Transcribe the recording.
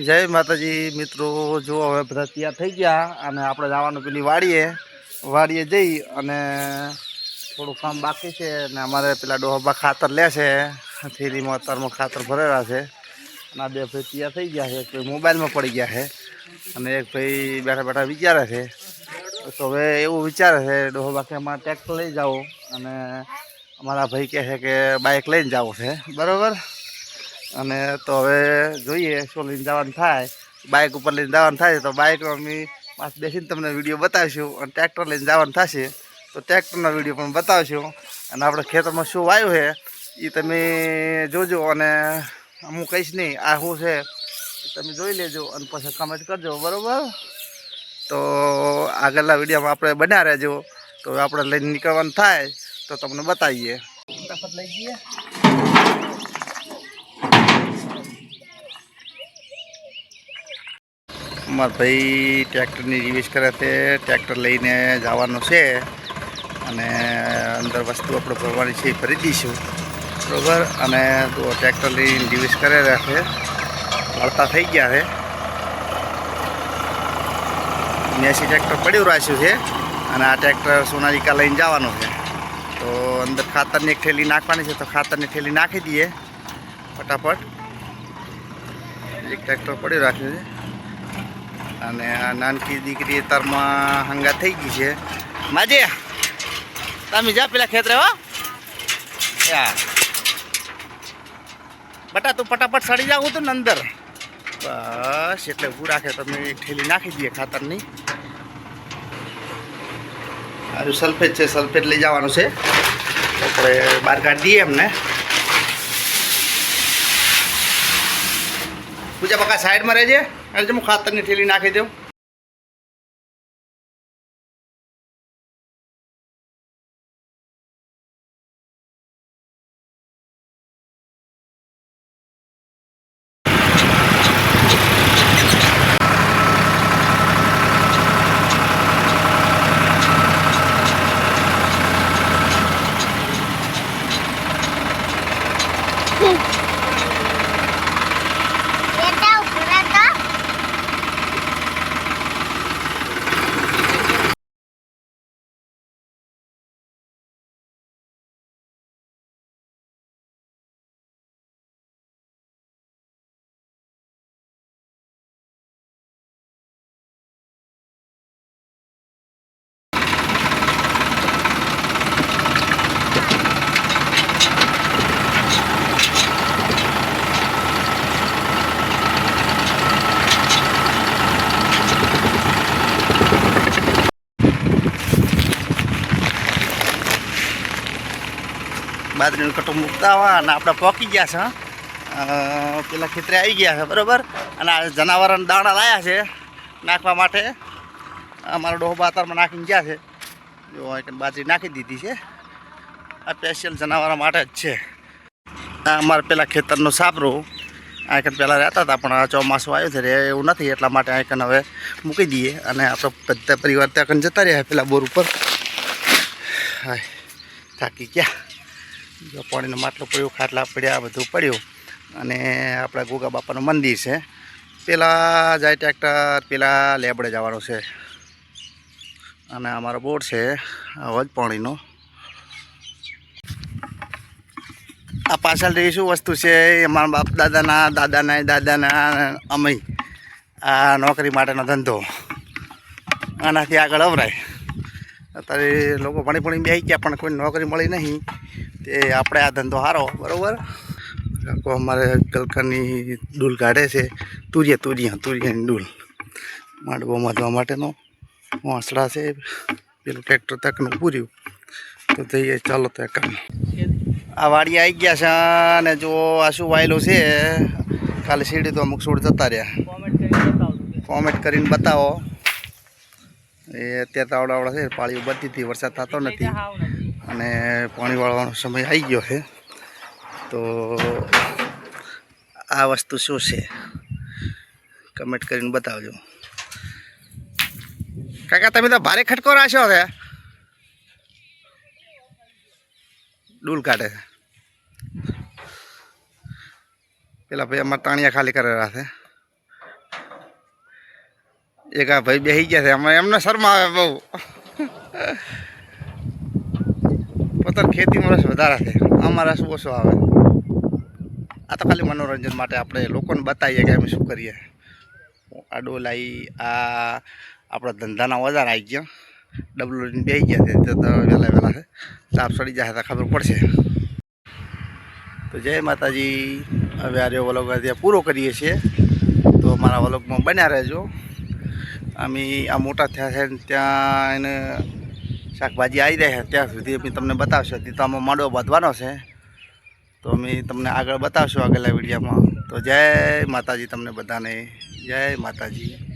જય માતાજી મિત્રો, જો હવે બધા તૈયાર થઈ ગયા અને આપણે જવાનું પેલી વાડીએ જઈ અને થોડું કામ બાકી છે અને અમારે પેલા ડોહબા ખાતર લે છે, થેલીમાં અત્યારમાં ખાતર ભરેલા છે અને આ બે ભાઈ તૈયાર થઈ ગયા છે. એક ભાઈ મોબાઈલમાં પડી ગયા છે અને એક ભાઈ બેઠા બેઠા વિચારે છે. તો હવે એવું વિચારે છે ડોહબા કે અમારે ટ્રેક્ટર લઈ જાઓ અને અમારા ભાઈ કહે છે કે બાઇક લઈને જવું છે, બરાબર. અને તો હવે જોઈએ શું લઈને જવાનું થાય. બાઇક ઉપર લઈને જવાનું થાય તો બાઇકમાં અમે પાછ બેસીને તમને વિડીયો બતાવીશું અને ટ્રેક્ટર લઈને જવાનું થશે તો ટ્રેક્ટરનો વિડીયો પણ બતાવીશું. અને આપણે ખેતરમાં શું વાવ્યું છે એ તમે જોજો અને હું કહીશ નહીં આ શું છે તમે જોઈ લેજો અને પછી કમેન્ટ કરજો, બરાબર. તો આગળના વિડીયોમાં આપણે બન્યા રહેજો. તો આપણે લઈને નીકળવાનું થાય તો તમને બતાવીએ. ફટાફટ લઈ જઈએ. મારા ભાઈ ટ્રેક્ટરની રિવીઝ કરે છે, ટ્રેક્ટર લઈને જવાનું છે અને અંદર વસ્તુ આપણે ભરવાની છે એ ભરી દઈશું, બરાબર. અને તો ટ્રેક્ટર લઈને રિવીઝ કરે છે, વળતા થઈ ગયા છે. 80 ટ્રેક્ટર પડ્યું રાખ્યું છે અને આ ટ્રેક્ટર સોનાલિકા લઈને જવાનું છે. તો અંદર ખાતરની એક થેલી નાખવાની છે તો ખાતરની થેલી નાખી દઈએ ફટાફટ. એક ટ્રેક્ટર પડ્યું રાખ્યું છે અને આ નાનકી દીકરી તારમાં હંગા થઈ ગઈ છે. માજે તમે જા પેલા ખેતરે હો બટા, તું ફટાફટ સડી જાવ તું ને અંદર. બસ એટલે ઊભું રાખે તમે ઠેલી નાખી દઈએ ખાતરની. આ સલ્ફેટ છે, સલ્ફેટ લઈ જવાનું છે આપણે બહાર કાઢી દઈએ એમને. પૂજા બકા સાઈડમાં રહેજે અને હું ખાતરની થેલી નાખી દઉં. બાજરીનું કટો મૂકતા આવા અને આપણે પોકી ગયા છે, પેલા ખેતરે આવી ગયા છે, બરાબર. અને આ જનાવરોને દાણા લાવ્યા છે નાખવા માટે. અમારો ડોહબા અત્યારમાં નાખીને ગયા છે. જો બાજરી નાખી દીધી છે, આ સ્પેશિયલ જનાવરો માટે જ છે. આ અમારે પેલા ખેતરનું સાપરું આઈકન પહેલાં રહેતા હતા પણ આ ચોમાસું આવ્યું છે એવું નથી એટલા માટે આઈકન હવે મૂકી દઈએ અને આપણે બધા પરિવાર ત્યાં જતા રહ્યા પેલા બોર ઉપર. હા થાકી ગયા. જો પાણીનો માટલો પડ્યો, ખાટલા પડ્યા, બધું પડ્યું. અને આપણા ગોગા બાપાનું મંદિર છે. પેલા જાય ટ્રેક્ટર પેલા લેબડે જવાનું છે અને અમારો બોટ છે અવાજ પાણીનો. આ પાછળ શું વસ્તુ છે અમારા બાપ દાદાના અમે આ નોકરી માટેનો ધંધો, આનાથી આગળ અવરાય. અત્યારે લોકો ભણી બેસી ગયા પણ કોઈ નોકરી મળી નહીં તે આપણે આ ધંધો સારો, બરાબર. લોકો અમારે ગલકાની ડૂલ કાઢે છે, તુરિયાની ડૂલ માંડવો બાંધવા માટેનો વાંસળા છે. પેલું ટ્રેક્ટર તકનું પૂર્યું તો જઈએ ચાલો ત્યાં કામ. આ વાડી આવી ગયા છે અને જો આ શું વાયેલું છે કાલે સીડી તો અમુક છોડ જતા રહ્યા. કોમેન્ટ કરીને બતાવો. એ અત્યારે તો આવડા છે, પાળીઓ બધી હતી, વરસાદ થતો નથી અને પાણી વાળવાનો સમય આવી ગયો છે. તો આ વસ્તુ શું છે કમેન્ટ કરીને બતાવજો. કાકા તમે તો ભારે ખટકો રાખ્યો છે. ડૂલ કાઢે છે પેલા ભાઈ અમારે તાણિયા ખાલી કરેલા છે એક આ ભાઈ બેસી ગયા છે અમે એમને શરમા આવે બહુ પોતાની ખેતીમાં રસ વધારે છે આમાં રસ ઓછો આવે આ તો ખાલી મનોરંજન માટે આપણે લોકોને બતાવીએ કે અમે શું કરીએ આ ડોલાઈ આ આપણા ધંધાના ઓજાર આવી ગયા ડબલું લઈને બેસી ગયા છે તો વહેલા છે તાપ સડી જાય તો ખબર પડશે તો જય માતાજી હવે આ રહ્યો વ્લોગ ત્યાં પૂરો કરીએ છીએ તો મારા વ્લોગમાં બન્યા રહેજો અમે આ મોટા થયા છે ત્યાં એને શાકભાજી આવી જાય છે ત્યાં સુધી અમે તમને બતાવશો તો આમાં માંડવો બાંધવાનો છે તો અમે તમને આગળ બતાવશું આગળના વિડીયોમાં તો જય માતાજી તમને બધાને જય માતાજી.